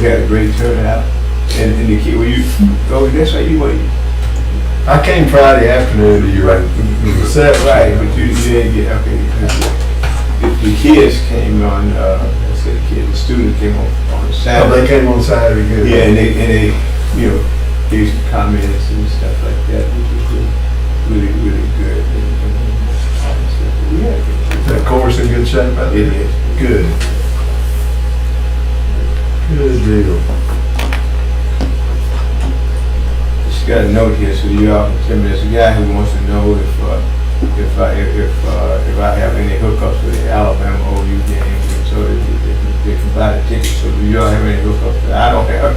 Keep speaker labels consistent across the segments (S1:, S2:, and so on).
S1: had a great turnout. And the kid, were you, oh, that's right, you were,
S2: I came Friday afternoon to you, right?
S1: right, but you didn't get, okay. The kids came on, I said the kids, the students came on
S2: Oh,
S1: Saturday.
S2: they came on Saturday, good.
S1: Yeah, and they, you know, gave some comments and stuff like that, which was really, really good.
S2: Is that course in good shape out
S1: It
S2: there?
S1: is.
S2: Good. Good deal.
S1: Just got a note here, so you all can tell me, there's a guy who wants to know if I have any hookups with the Alabama OU game, so they can buy the tickets. So do you all have any hookups? I don't have.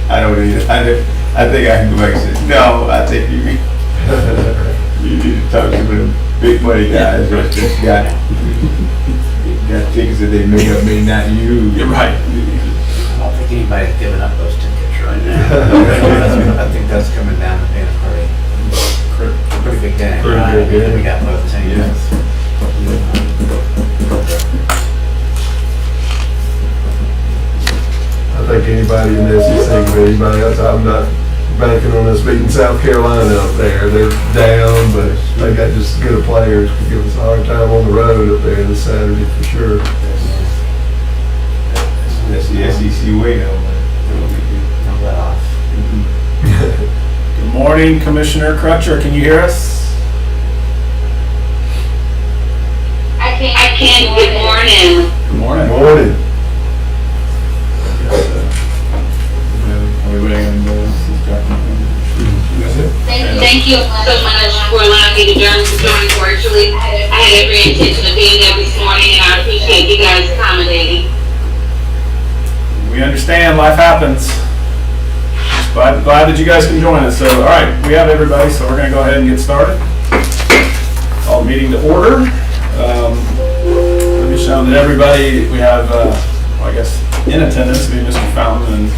S1: I don't either. I think I can go back and say, no, I think you need to talk to them big money guys that just got tickets that they may or may not use.
S3: You're right.
S4: I don't think anybody's giving up those tickets right now. I think that's coming down to being a pretty big game.
S2: Pretty
S4: right?
S2: big game.
S4: We got both teams.
S2: I think anybody in the SEC, but anybody else, I'm not banking on us beating South Carolina up there. They're down, but they got just as good of players. Could give us a hard time on the road up there this Saturday for sure.
S1: That's the SEC way now, man.
S4: No let off.
S3: Good morning, Commissioner Crutcher. Can you hear us?
S5: I can. Good morning.
S3: Good morning.
S2: Morning.
S3: Are we waiting on the?
S5: Thank you so much for allowing me to join virtually. I had every intention of being there this morning, and I appreciate you guys accommodating.
S3: We understand life happens. Glad that you guys can join us. So, all right, we have everybody, so we're going to go ahead and get started. Call the meeting to order. Let me show that everybody, we have, I guess, in attendance, we have Mr. Fountain and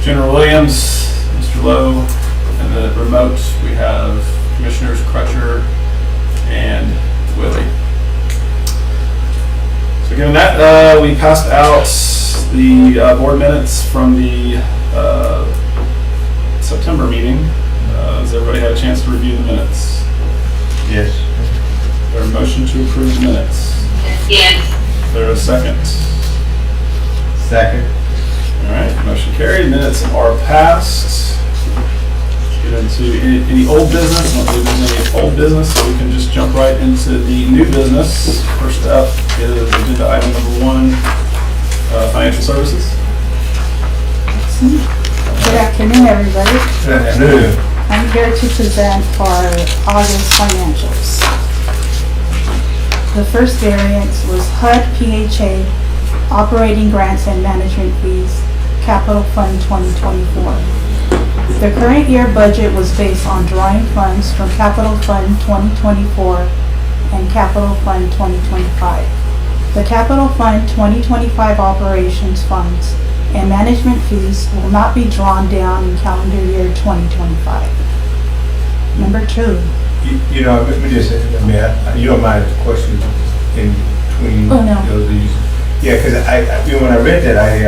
S3: General Williams, Mr. Lowe, and then at remote, we have Commissioners Crutcher and Willie. So given that, we passed out the board minutes from the September meeting. Has everybody had a chance to review the minutes?
S1: Yes.
S3: Is there a motion to approve the minutes?
S5: Yes.
S3: Is there a second?
S1: Second.
S3: All right, motion carried. Minutes are passed. Let's get into any old business. I don't believe there's any old business, so we can just jump right into the new business. First up is agenda item number 1, financial services.
S6: Good afternoon, everybody.
S2: Good afternoon.
S6: I'm here to present our August financials. The first variance was HUD PHA operating grants and management fees, Capital Fund 2024. The current year budget was based on drawing funds from Capital Fund 2024 and Capital Fund 2025. The Capital Fund 2025 operations funds and management fees will not be drawn down in calendar year 2025. Number 2.
S1: You know, let me just, you don't mind the question in between
S6: Oh, no.
S1: those of you? Yeah, because you know, when I read that, I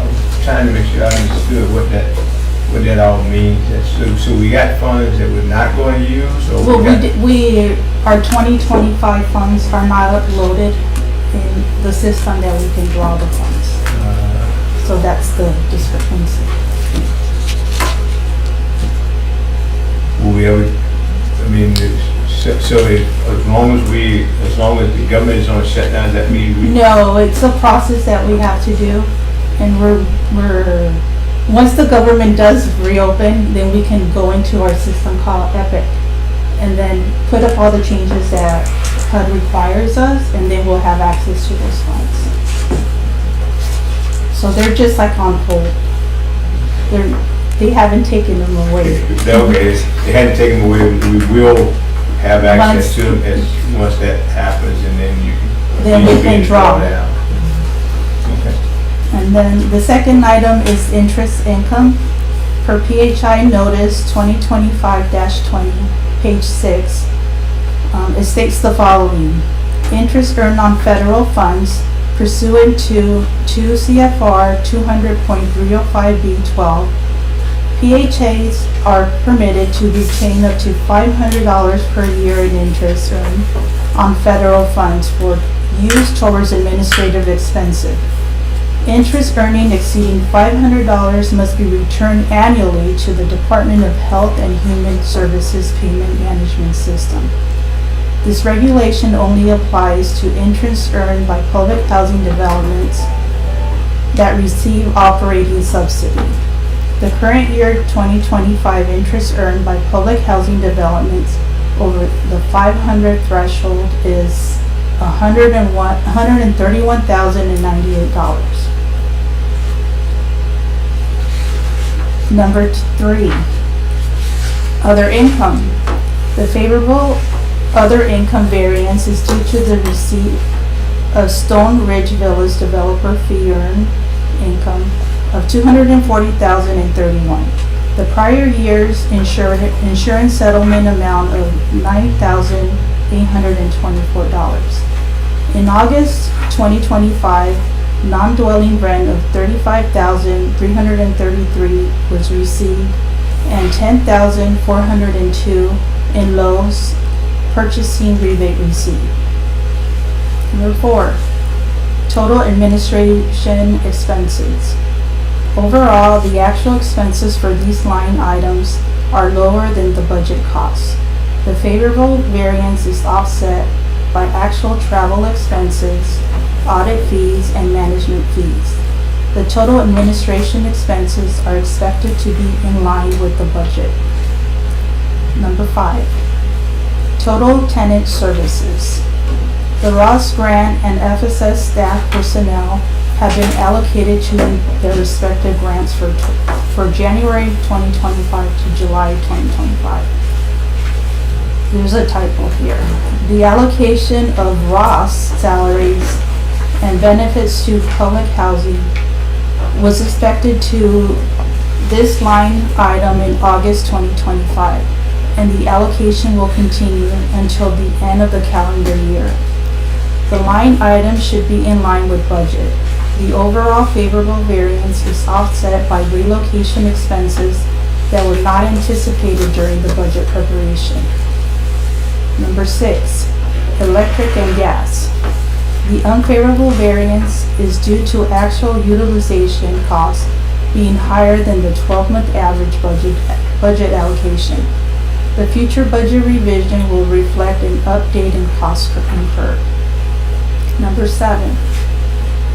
S1: was trying to make sure I understood what that all means. So we got funds that we're not going to use, or
S6: Well,
S1: we got,
S6: our 2025 funds are not uploaded in the system that we can draw the funds. So that's the discrepancy.
S1: will we ever, I mean, as long as the government is on shutdown, that means we.
S6: No, it's a process that we have to do, and we're once the government does reopen, then we can go into our system called Epic, and then put up all the changes that HUD requires us, and then we'll have access to those funds. So they're just like on hold. They haven't taken them away.
S1: Okay, they hadn't taken them away, we will have access to them once that happens, and then you can.
S6: Then we can draw.
S1: Down. Okay.
S6: And then the second item is interest income. Per PHI notice 2025-20, page 6, it states the following. Interest earned on federal funds pursuant to 2 CFR 200.305B12. PHAs are permitted to retain up to $500 per year in interest earned on federal funds for use towards administrative expenses. Interest earning exceeding $500 must be returned annually to the Department of Health and Human Services Payment Management System. This regulation only applies to interest earned by public housing developments that receive operating subsidy. The current year 2025 interest earned by public housing developments over the 500 threshold is $131,098. Number 3, other income. The favorable other income variance is due to the receipt of Stone Ridge Villas developer fee earned income of $240,031. The prior year's insurance settlement amount of $9,824. In August 2025, non-dwelling rent of $35,333 was received and $10,402 in Lowe's purchasing rebate received. Number 4, total administration expenses. Overall, the actual expenses for these line items are lower than the budget costs. The favorable variance is offset by actual travel expenses, audit fees, and management fees. The total administration expenses are expected to be in line with the budget. Number 5, total tenant services. The Ross Grant and FSS staff personnel have been allocated to their respective grants for January 2025 to July 2025. There's a typo here. The allocation of Ross salaries and benefits to public housing was expected to this line item in August 2025, and the allocation will continue until the end of the calendar year. The line item should be in line with budget. The overall favorable variance is offset by relocation expenses that were not anticipated during the budget preparation. Number 6, electric and gas. The unfavorable variance is due to actual utilization costs being higher than the 12-month average budget allocation. The future budget revision will reflect an update in costs incurred. Number 7,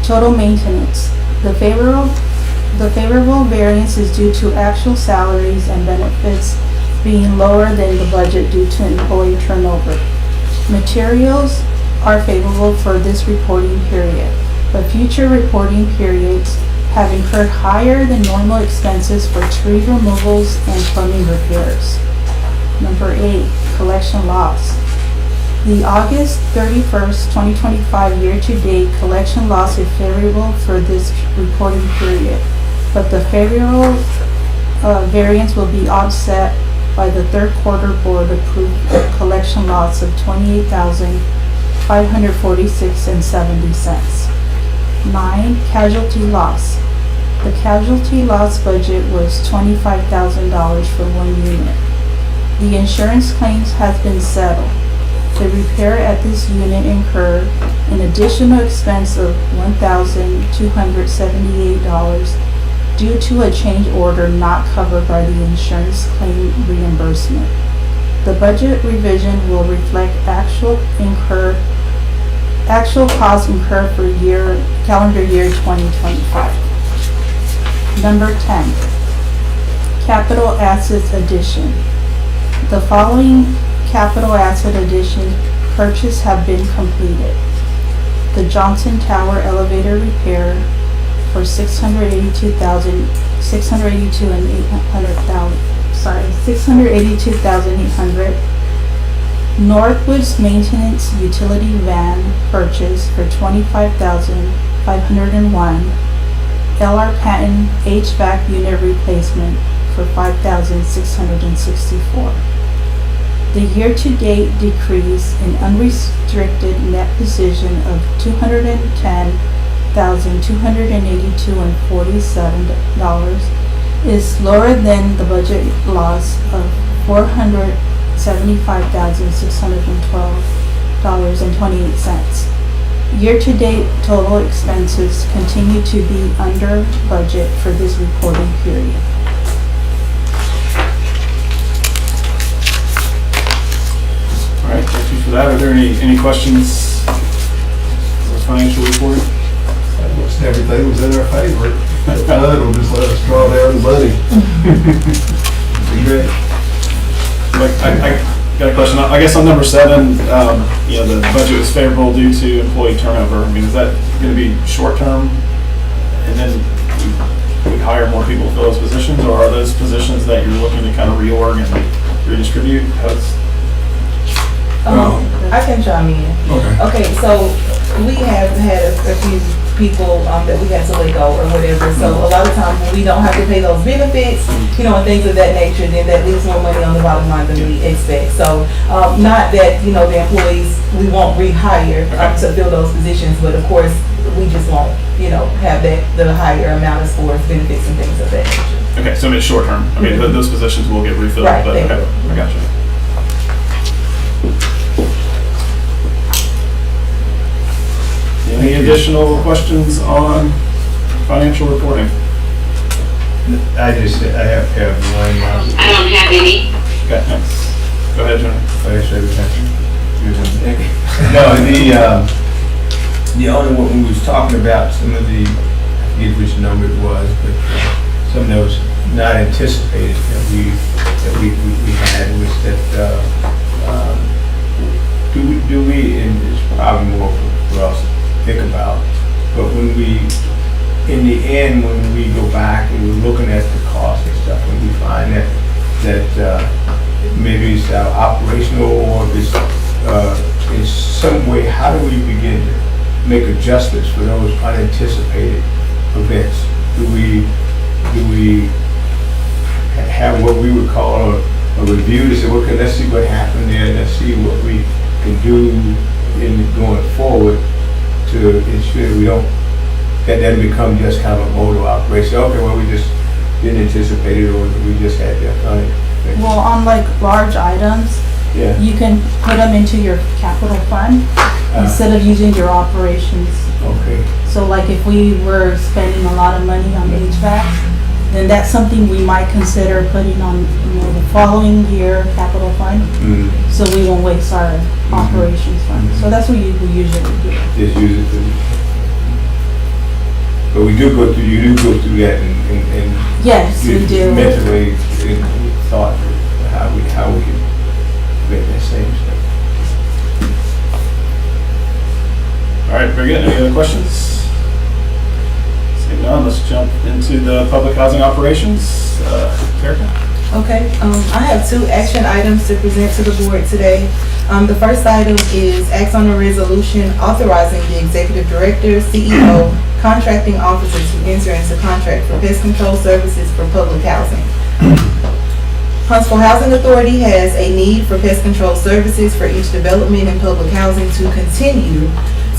S6: total maintenance. The favorable variance is due to actual salaries and benefits being lower than the budget due to employee turnover. Materials are favorable for this reporting period, but future reporting periods have incurred higher than normal expenses for tree removals and plumbing repairs. Number 8, collection loss. The August 31st, 2025 year-to-date collection loss is favorable for this reporting period, but the favorable variance will be offset by the third quarter board approved collection loss of $28,546.70. 9, casualty loss. The casualty loss budget was $25,000 for one unit. The insurance claims has been settled. The repair at this unit incurred an additional expense of $1,278 due to a change order not covered by the insurance claim reimbursement. The budget revision will reflect actual costs incurred for calendar year 2025. Number 10, capital assets addition. The following capital asset addition purchases have been completed. The Johnson Tower elevator repair for $682,800. Northwoods maintenance utility van purchase for $25,501. LR Patton HVAC unit replacement for $5,664. The year-to-date decrease in unrestricted net position of $210,282.47 is lower than the budget loss of $475,612.28. Year-to-date total expenses continue to be under budget for this reporting period.
S3: All right, thank you for that. Are there any questions for the financial report?
S2: Almost everything was in our favor. HUD will just let us draw down the money. Be great.
S3: Like, I got a question. I guess on number 7, the budget was favorable due to employee turnover. I mean, is that going to be short term? And then we hire more people to fill those positions, or are those positions that you're looking to kind of reorg and redistribute?
S7: I can chime in. Okay, so we have had a few people that we had to let go or whatever. So a lot of times when we don't have to pay those benefits, and things of that nature, then that leaves more money on the bottom line than we expect. So not that, the employees, we won't rehire to fill those positions, but of course, we just won't, have the higher amount as far as benefits and things of that nature.
S3: Okay, so it's short term. I mean, those positions will get refilled,
S7: Right,
S3: but
S7: they
S3: okay,
S7: will.
S3: I got you. Any additional questions on financial reporting?
S1: I have one.
S5: I don't have any.
S3: Okay, thanks. Go ahead, Johnny.
S1: No, the only one we was talking about some of the, I forget which number it was, but some that was not anticipated that we had was that, do we, and it's probably more for us to think about, but when we, in the end, when we go back and we're looking at the cost and stuff, and we find that maybe it's operational or if it's in some way, how do we begin to make adjustments for those unanticipated events? Do we have what we would call a review to say, okay, let's see what happened there, let's see what we can do in going forward to ensure we don't, that doesn't become just kind of a mode of operation. Okay, well, we just didn't anticipate it, or we just had that unexpected.
S6: Well, on like large items,
S1: Yeah.
S6: you can put them into your capital fund instead of using your operations.
S1: Okay.
S6: So like if we were spending a lot of money on HVAC, then that's something we might consider putting on, the following year capital fund, so we won't waste our operations fund. So that's what we usually do.
S1: Just use it to, but we do go through, you do go through that and
S6: Yes, we do.
S1: mentally in thought how we can make that same stuff.
S3: All right, very good. Any other questions? Seeing none, let's jump into the public housing operations. Erica?
S7: Okay, I have 2 action items to present to the board today. The first item is act on a resolution authorizing the executive director, CEO, contracting officer to enter into contract for pest control services for public housing. Huntsville Housing Authority has a need for pest control services for each development in public housing to continue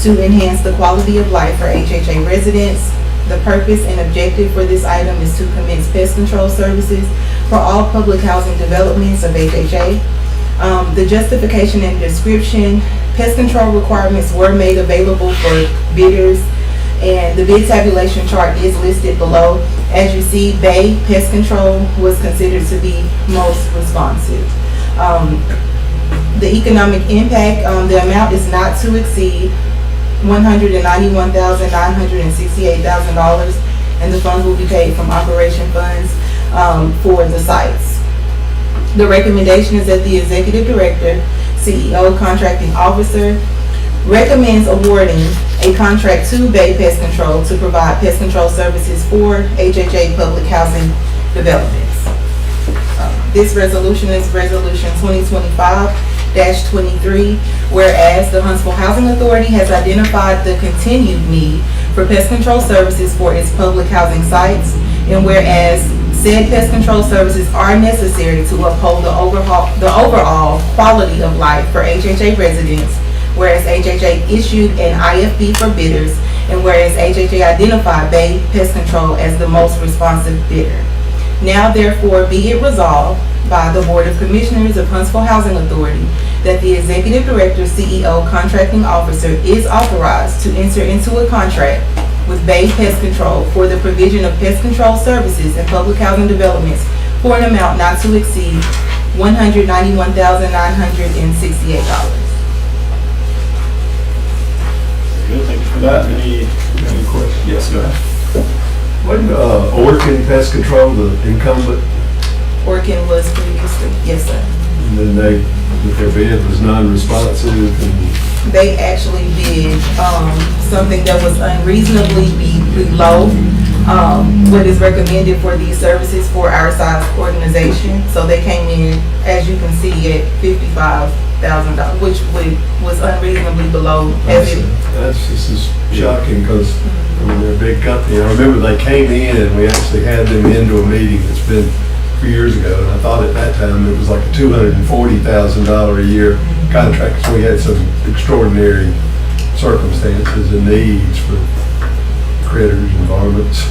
S7: to enhance the quality of life for HHA residents. The purpose and objective for this item is to commence pest control services for all public housing developments of HHA. The justification and description, pest control requirements were made available for bidders, and the bid tabulation chart is listed below. As you see, Bay Pest Control was considered to be most responsive. The economic impact, the amount is not to exceed $191,968,000, and the funds will be paid from operation funds for the sites. The recommendation is that the executive director, CEO, contracting officer recommends awarding a contract to Bay Pest Control to provide pest control services for HHA public housing developments. This resolution is Resolution 2025-23, whereas the Huntsville Housing Authority has identified the continued need for pest control services for its public housing sites, and whereas Said pest control services are necessary to uphold the overall quality of life for HHA residents, whereas HHA issued an IFB for bidders, and whereas HHA identified Bay Pest Control as the most responsive bidder. Now therefore be it resolved by the Board of Commissioners of Huntsville Housing Authority that the Executive Director, CEO, Contracting Officer is authorized to enter into a contract with Bay Pest Control for the provision of pest control services and public housing developments for an amount not to exceed $191,968.
S3: Good, thank you for that. Any
S2: question?
S3: Yes, go ahead.
S2: Wasn't Orkin Pest Control the incumbent?
S7: Orkin was previously, yes sir.
S2: And then their bid was non-responsive and
S7: They actually did something that was unreasonably below what is recommended for these services for our size organization. So they came in, as you can see, at $55,000, which was unreasonably below.
S2: that's just as shocking because they're a big company. I remember they came in and we actually had them into a meeting that's been a few years ago, and I thought at that time it was like a $240,000 a year contract. So we had some extraordinary circumstances and needs for critters and varmints.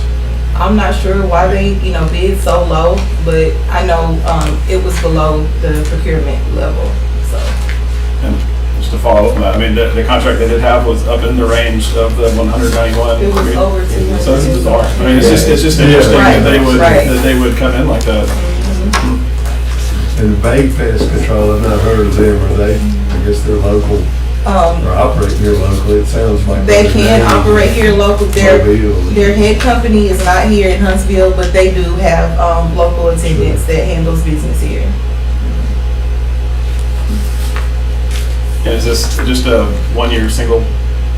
S7: I'm not sure why they, bid so low, but I know it was below the procurement level. So
S3: And just to follow up on that, I mean, the contract they did have was up in the range of the 191.
S7: it was over 200.
S3: So it's bizarre. I mean, it's just interesting
S7: Right,
S3: that they would come in like that.
S2: And Bay Pest Control, I've not heard of them. Are they, I guess they're local or operate here locally? It sounds like.
S7: They
S2: they're
S7: can
S2: named
S7: operate here local.
S2: Mobile.
S7: Their head company is not here in Huntsville, but they do have local attendants that handles business here.
S3: And is this just a 1 year single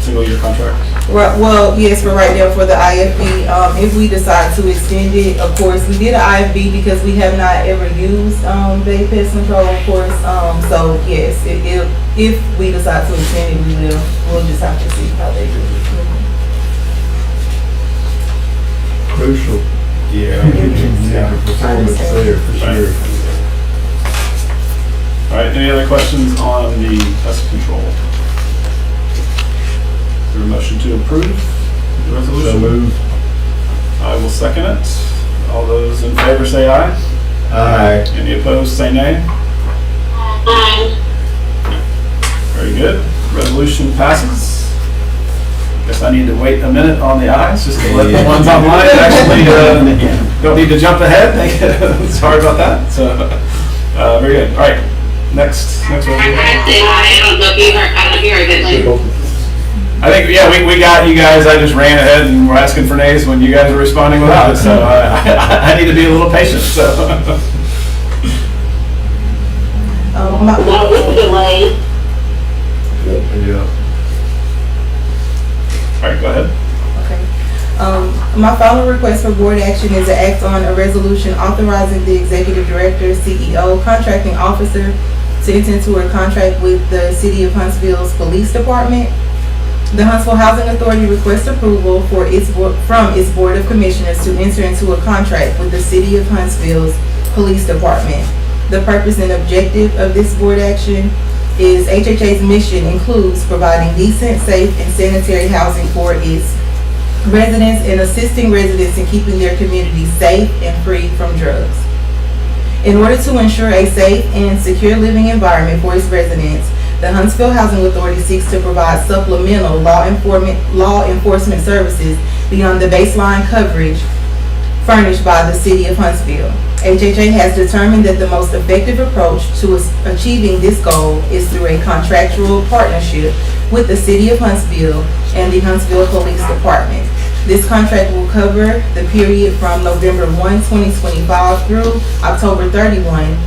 S3: year contract?
S7: Right, well, yes, for right now for the IFB. If we decide to extend it, of course, we did an IFB because we have not ever used Bay Pest Control, of course. So yes, if we decide to extend it, we will. We'll just have to see how they do it.
S2: Crucial.
S1: Yeah.
S2: Yeah, performance there for sure.
S3: All right, any other questions on the pest control? Is there a motion to approve the resolution?
S2: So moved.
S3: I will second it. All those in favor say aye.
S2: Aye.
S3: Any opposed say nay. Very good. Resolution passes. Guess I need to wait a minute on the ayes, just to let the ones online actually don't need to jump ahead. Sorry about that. So, very good. All right, next
S5: I
S3: resolution.
S5: don't know if you heard that later.
S3: I think, yeah, we got you guys. I just ran ahead and we're asking for nays when you guys were responding without it. So I need to be a little patient. So.
S5: Well, with the delay.
S2: Yeah.
S3: All right, go ahead.
S7: Okay. My final request for board action is to act on a resolution authorizing the executive director, CEO, contracting officer to enter into a contract with the City of Huntsville's Police Department. The Huntsville Housing Authority requests approval from its Board of Commissioners to enter into a contract with the City of Huntsville's Police Department. The purpose and objective of this board action is HHA's mission includes providing decent, safe, and sanitary housing for its residents and assisting residents in keeping their communities safe and free from drugs. In order to ensure a safe and secure living environment for its residents, the Huntsville Housing Authority seeks to provide supplemental law enforcement services beyond the baseline coverage furnished by the City of Huntsville. HHA has determined that the most effective approach to achieving this goal is through a contractual partnership with the City of Huntsville and the Huntsville Police Department. This contract will cover the period from November 1, 2025 through October 31,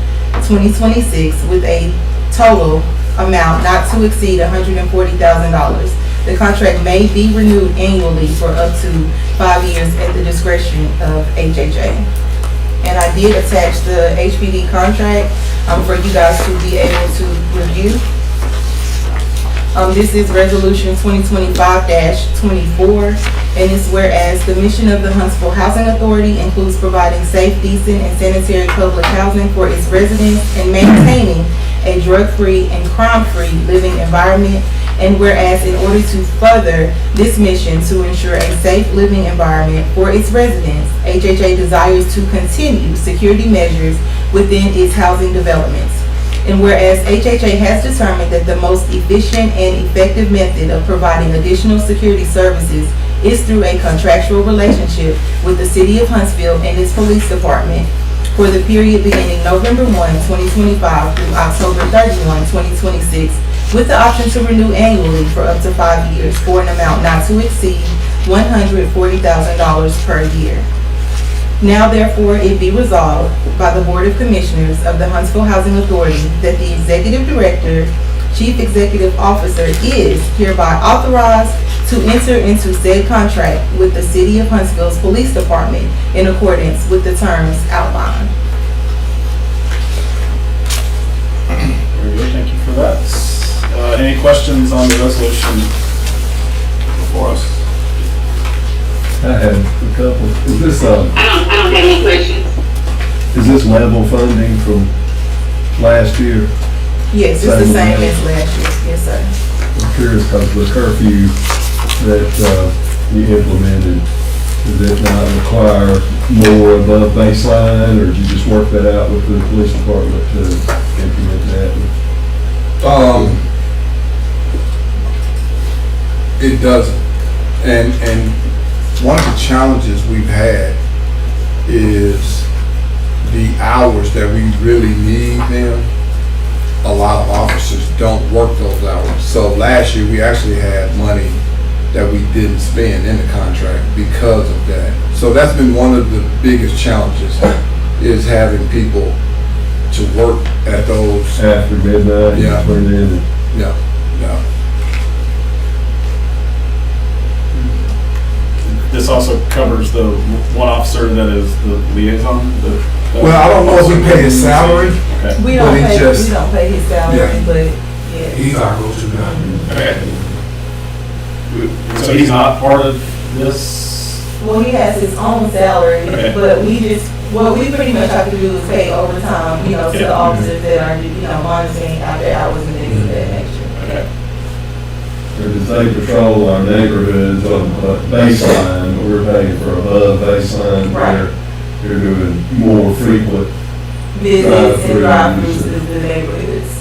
S7: 2026 with a total amount not to exceed $140,000. The contract may be renewed annually for up to 5 years at the discretion of HHA. And I did attach the HPD contract for you guys to be able to review. This is resolution 2025-24. And it's whereas the mission of the Huntsville Housing Authority includes providing safe, decent, and sanitary public housing for its residents and maintaining a drug-free and crime-free living environment. And whereas in order to further this mission to ensure a safe living environment for its residents, HHA desires to continue security measures within its housing developments. And whereas HHA has determined that the most efficient and effective method of providing additional security services is through a contractual relationship with the City of Huntsville and its police department for the period beginning November 1, 2025 through October 31, 2026, with the option to renew annually for up to 5 years for an amount not to exceed $140,000 per year. Now therefore it be resolved by the Board of Commissioners of the Huntsville Housing Authority that the Executive Director, Chief Executive Officer is hereby authorized to enter into said contract with the City of Huntsville's Police Department in accordance with the terms outlined.
S3: Very good, thank you for that. Any questions on the resolution before us?
S2: I had a couple. Is this,
S5: I don't have any questions.
S2: is this level funding from last year?
S7: Yes, it's the same as last year. Yes, sir.
S2: I'm curious because the curfew that you implemented, does it not require more above baseline, or did you just work that out with the police department to implement that?
S8: It doesn't. And one of the challenges we've had is the hours that we really need them. A lot of officers don't work those hours. So last year we actually had money that we didn't spend in the contract because of that. So that's been one of the biggest challenges, is having people to work at those.
S2: After midnight, you
S8: Yeah.
S2: turn in and
S8: Yeah, yeah.
S3: This also covers the one officer that is the liaison?
S8: Well, I don't know if we pay his salary.
S3: Okay.
S7: We
S8: But
S7: don't
S8: he
S7: pay,
S8: just-
S7: we don't pay his salary,
S8: Yeah.
S7: but yeah.
S8: He's our go-to guy.
S3: Okay. So he's not part of this?
S7: Well, he has his own salary,
S3: Okay.
S7: but what we pretty much have to do is pay overtime, to
S3: Yeah.
S7: the officers that are, monitoring out their hours and things of that nature.
S3: Okay.
S2: or does they patrol our neighborhoods on baseline, but we're paying for above baseline, where they're doing more frequent.
S7: Visits and
S2: Drive-throughs
S7: drive-throughs to
S2: and-
S7: the neighborhoods.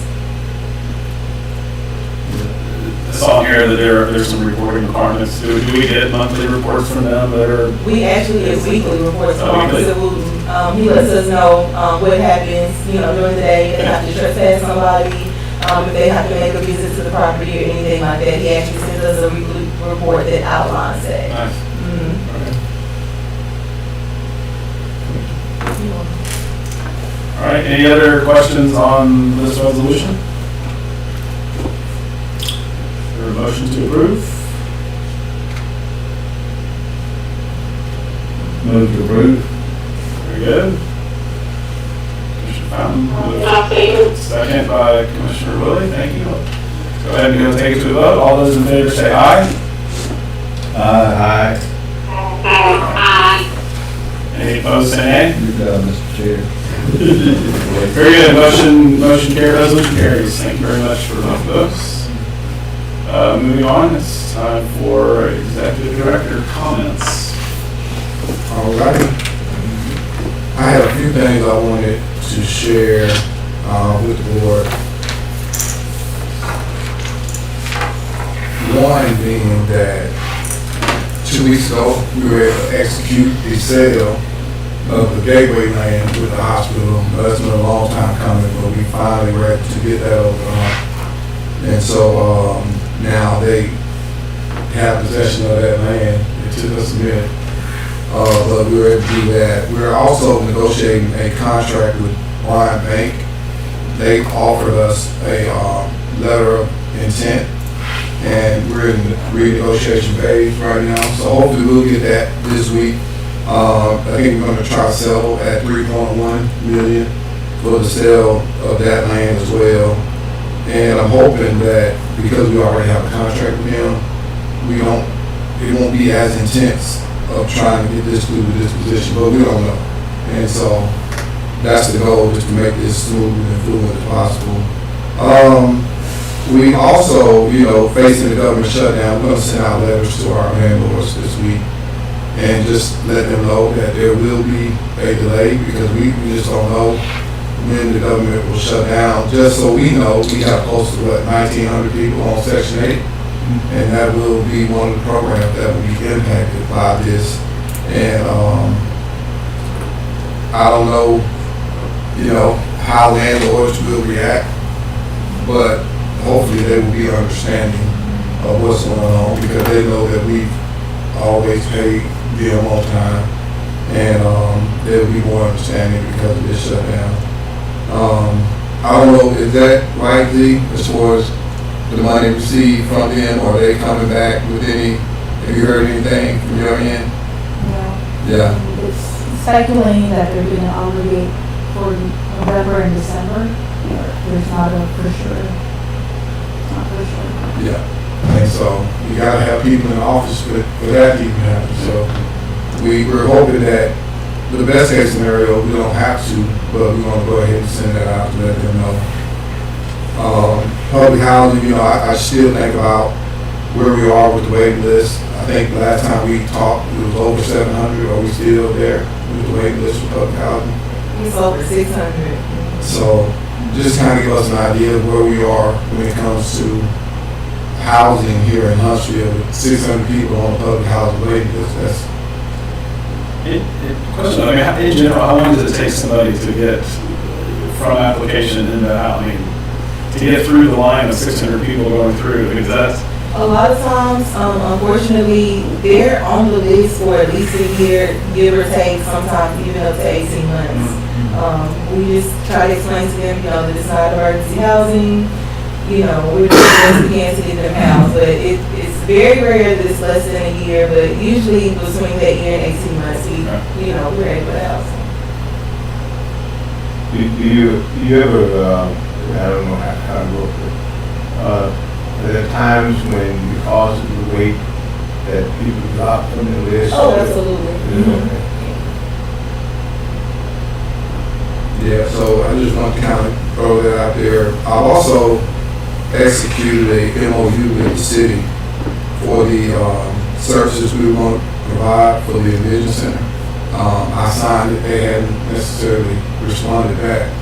S3: I saw here that there's some reporting requirements. Do we get monthly reports from them that are?
S7: We actually get weekly reports from
S3: Oh, weekly.
S7: Officer Wooten. He lets us know, what happens, during the day, if they have to trespass somebody, if they have to make a visit to the property or anything like that. He actually sends us a weekly report that outlines that.
S3: Nice.
S7: Mhm.
S3: Okay. All right, any other questions on this resolution? Is there a motion to approve?
S2: Move to approve.
S3: Very good. Commissioner Fountain,
S5: I'll second.
S3: second by Commissioner Willie, thank you. Go ahead and go take it to a vote. All those in favor say aye.
S2: Aye.
S5: Aye.
S3: Any opposed say nay.
S2: Good job, Mr. Chair.
S3: Very good, motion carries, resolution carries. Thank you very much for both of those. Moving on, it's time for executive director comments.
S8: All righty. I had a few things I wanted to share with the board. One being that 2 weeks ago, we were able to execute the sale of the Gateway land with the hospital. That's been a long time coming, but we finally were able to get that over on. And so now they have possession of that land. It took us a minute. But we were able to do that. We're also negotiating a contract with Bryant Bank. They offered us a letter of intent, and we're in the renegotiation phase right now. So hopefully we'll get that this week. I think we're going to try to sell at $3.1 million for the sale of that land as well. And I'm hoping that because we already have a contract with them, we don't it won't be as intense of trying to get this through the disposition, but we don't know. And so that's the goal, is to make this smooth and fluid as possible. We also, facing the government shutdown, we're going to send out letters to our landlords this week and just let them know that there will be a delay, because we just don't know when the government will shut down. Just so we know, we have close to 1,900 people on Section 8, and that will be one of the programs that will be impacted by this. And I don't know, how landlords will react, but hopefully they will be understanding of what's going on, because they know that we've always paid them on time, and they'll be more understanding because of this shutdown. I don't know, is that right, Z, as far as the money received from them? Are they coming back with any, have you heard anything from your end? Yeah.
S6: It's speculating that they're gonna obligate for November and December. There's not a for sure. Not for sure.
S8: Yeah. And so you gotta have people in the office for that to even happen. So we're hoping that, the best case scenario, we don't have to, but we're gonna go ahead and send that out to let them know. Public housing, I still think about where we are with the waiting list. I think last time we talked, it was over 700. Are we still there with the waiting list for public housing?
S7: It's over 600.
S8: So just kind of give us an idea of where we are when it comes to housing here in Huntsville with 600 people on the public housing waiting list. That's
S3: Question, in general, how long does it take somebody to get from application into housing, to get through the line of 600 people going through? Is that?
S7: A lot of times, unfortunately, they're on the list for at least a year, give or take, sometimes even up to 18 months. We just try to explain to them, that it's not emergency housing, we're doing the best we can to get them housed, but it's very rare that it's less than a year, but usually between that year and 18 months, we're able to house them.
S1: Do you ever, I don't know how to work it, there are times when because of the weight that people drop from the list?
S7: Oh, absolutely.
S8: Yeah, so I just want to kind of throw that out there. I've also executed a MOU with the city for the services we want to provide for the Envision Center. I signed it, they hadn't necessarily responded back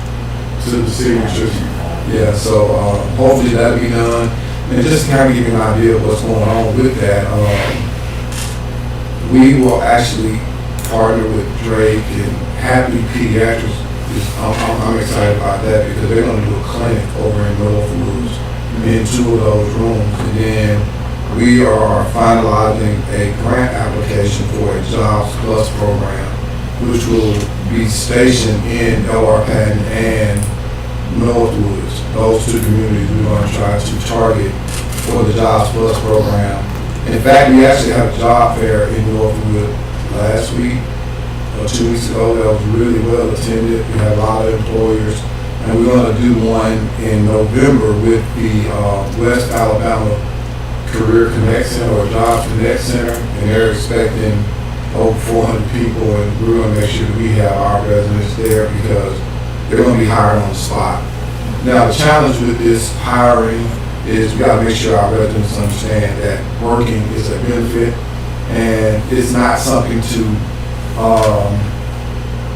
S8: to the signatures. Yeah, so hopefully that'll be done. And just to kind of give you an idea of what's going on with that, we will actually partner with Drake and Happy Pediatrics. I'm excited about that because they're going to do a clinic over in Northwoods in 2 of those rooms. And then we are finalizing a grant application for a Jobs Plus program, which will be stationed in L.R. Patton and Northwoods. Those 2 communities we're going to try to target for the Jobs Plus program. In fact, we actually had a job fair in Northwood last week, 2 weeks ago, that was really well attended. We had a lot of employers, and we're going to do one in November with the West Alabama Career Connect Center or Jobs Connect Center, and they're expecting over 400 people, and we're going to make sure that we have our residents there because they're going to be hired on the spot. Now, the challenge with this hiring is we got to make sure our residents understand that working is a benefit, and it's not something to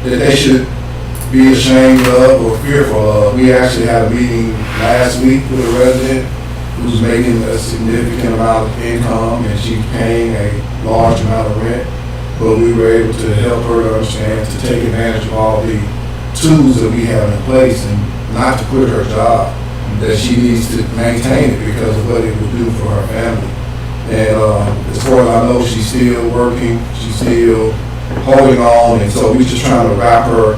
S8: that they should be ashamed of or fearful of. We actually had a meeting last week with a resident who's making a significant amount of income and she's paying a large amount of rent, but we were able to help her to understand to take advantage of all the tools that we have in place and not to quit her job, that she needs to maintain it because of what it will do for her family. And as far as I know, she's still working, she's still holding on, and so we're just trying to wrap her,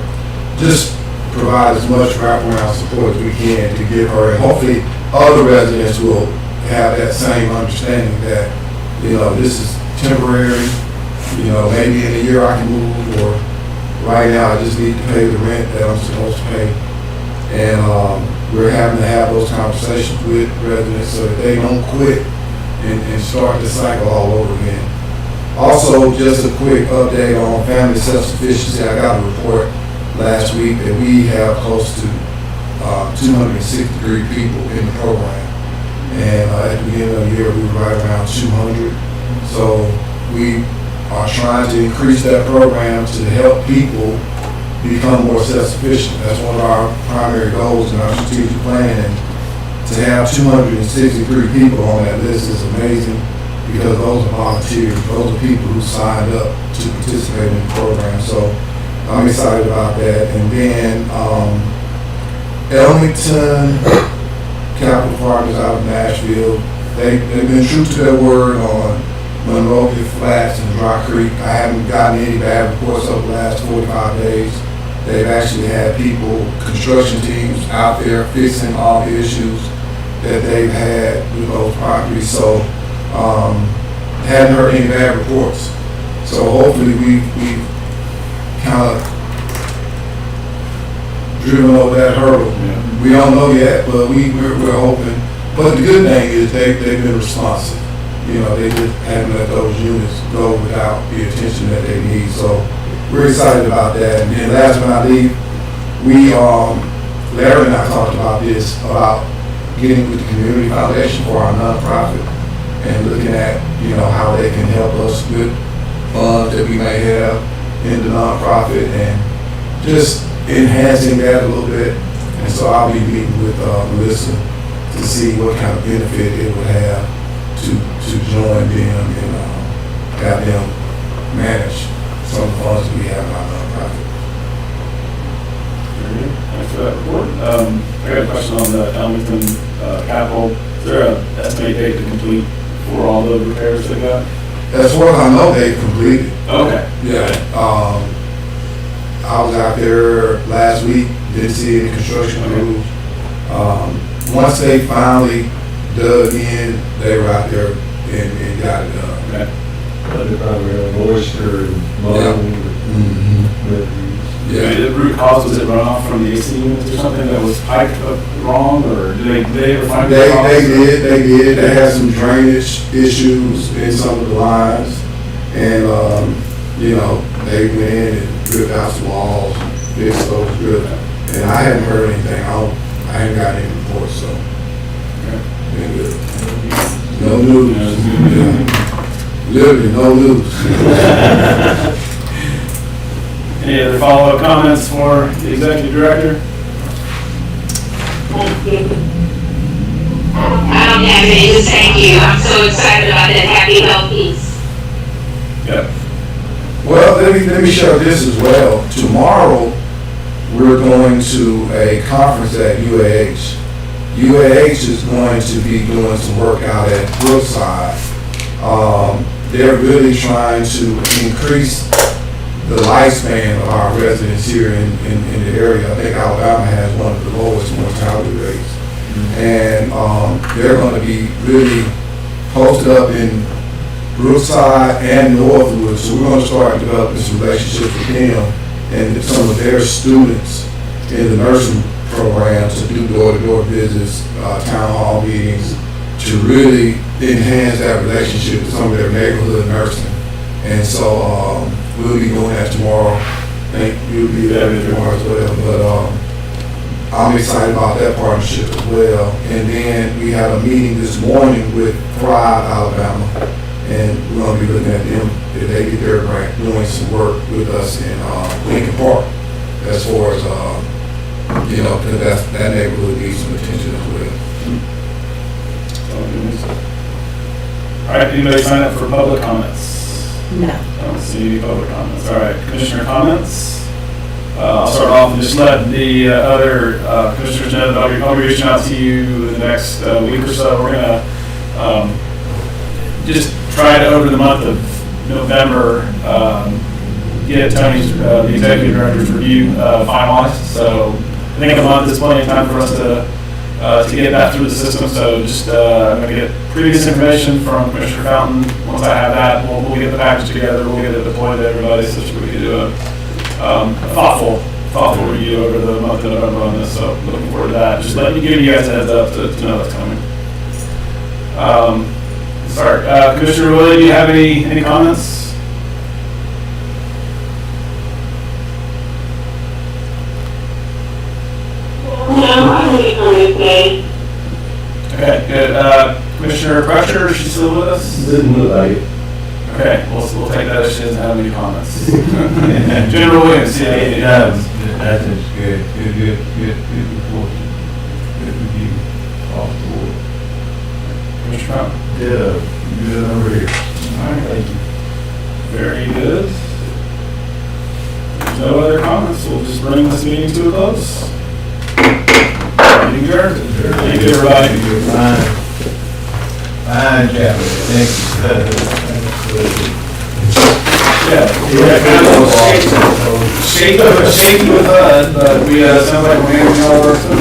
S8: just provide as much wraparound support as we can to give her, and hopefully other residents will have that same understanding that, this is temporary, maybe in a year I can move, or right now I just need to pay the rent that I'm supposed to pay. And we're having to have those conversations with residents so that they don't quit and start the cycle all over again. Also, just a quick update on family self-sufficiency. I got a report last week that we have close to 263 people in the program. And at the beginning of the year, we were right around 200. So we are trying to increase that program to help people become more self-sufficient. That's one of our primary goals in our strategic plan. And to have 263 people on that list is amazing because those are volunteers. Those are people who signed up to participate in the program. So I'm excited about that. And then Elmington Capital Partners out of Nashville, they've been true to their word on Monrovia Flats and Dry Creek. I haven't gotten any bad reports over the last 45 days. They've actually had people, construction teams out there fixing all the issues that they've had with those properties. So hadn't heard any bad reports. So hopefully we've kind of driven over that hurdle.
S3: Yeah.
S8: We don't know yet, but we're hoping. But the good thing is they've been responsive. You know, they just haven't let those units go without the attention that they need. So we're excited about that. And then last but not least, Larry and I talked about this, about getting with the Community Foundation for our nonprofit and looking at, you know, how they can help us with funds that we may have in the nonprofit and just enhancing that a little bit. And so I'll be meeting with Melissa to see what kind of benefit it would have to join them and have them manage some of the funds that we have in our nonprofit.
S3: Very good. Thanks for that report. I got a question on the Elmington Capital. Is there an estimated date to complete for all the repairs they got?
S8: As far as I know, they've completed.
S3: Okay.
S8: Yeah. I was out there last week, didn't see any construction crews. Once they finally dug in, they were out there and got it done.
S3: Okay.
S2: But it probably had moisture and mold.
S8: Yeah.
S3: The root cause, was it runoff from the AC units or something that was piped up wrong, or did they ever find
S8: They
S3: the
S8: did. They had some drainage issues in some of the lines. And, you know, they went in and ripped out some walls, fixed those good. And I hadn't heard anything. I hadn't got any reports, so. Been good. No news. Yeah. Literally, no news.
S3: Any other follow-up comments for the executive director?
S5: Thank you. I don't have any, just thank you. I'm so excited about that happy health piece.
S3: Yep.
S8: Well, let me share this as well. Tomorrow, we're going to a conference at UAH. UAH is going to be doing some work out at Brookside. They're really trying to increase the lifespan of our residents here in the area. I think Alabama has one of the lowest mortality rates. And they're going to be really posted up in Brookside and Northwood. So we're going to start developing some relationships with them and some of their students in the nursing program to do door-to-door visits, town hall meetings, to really enhance that relationship with some of their neighborhood nursing. And so we'll be doing that tomorrow. I think you'll be there tomorrow as well. But I'm excited about that partnership as well. And then we had a meeting this morning with Thrive Alabama. And we're going to be looking at them if they get their grant, doing some work with us in Lincoln Park as far as, you know, because that neighborhood needs some attention as well.
S3: All right, anybody sign up for public comments?
S7: No.
S3: I don't see any public comments. All right, commissioner comments? I'll start off and just let the other commissioners know that I'll be reaching out to you in the next week or so. We're going to just try to, over the month of November, get Tony's, the executive director's review finalized. So I think a month is plenty of time for us to get that through the system. So just I'm going to get previous information from Commissioner Fountain. Once I have that, we'll get the package together. We'll get it deployed to everybody so we can do a thoughtful review over the month of November on this. So looking forward to that. Just giving you guys a heads up to know that's coming. Sorry, Commissioner Willie, do you have any comments?
S5: I'm looking for Wednesday.
S3: Okay, good. Commissioner Crusher, is she still with us?
S2: Didn't look like it.
S3: Okay, we'll take that as she doesn't have any comments. General Williams, CA.
S1: That's just good report. Good review off the board.
S3: Commissioner Trump.
S2: Yeah, good over here.
S3: All right, thank you. Very good. There's no other comments, we'll just bring this meeting to a close. Meeting adjourned. Thank you, everybody.
S1: Fine. Fine, Chapman, thank you.
S3: Yeah, kind of shaky with HUD, but we, sound like we're handling all our stuff.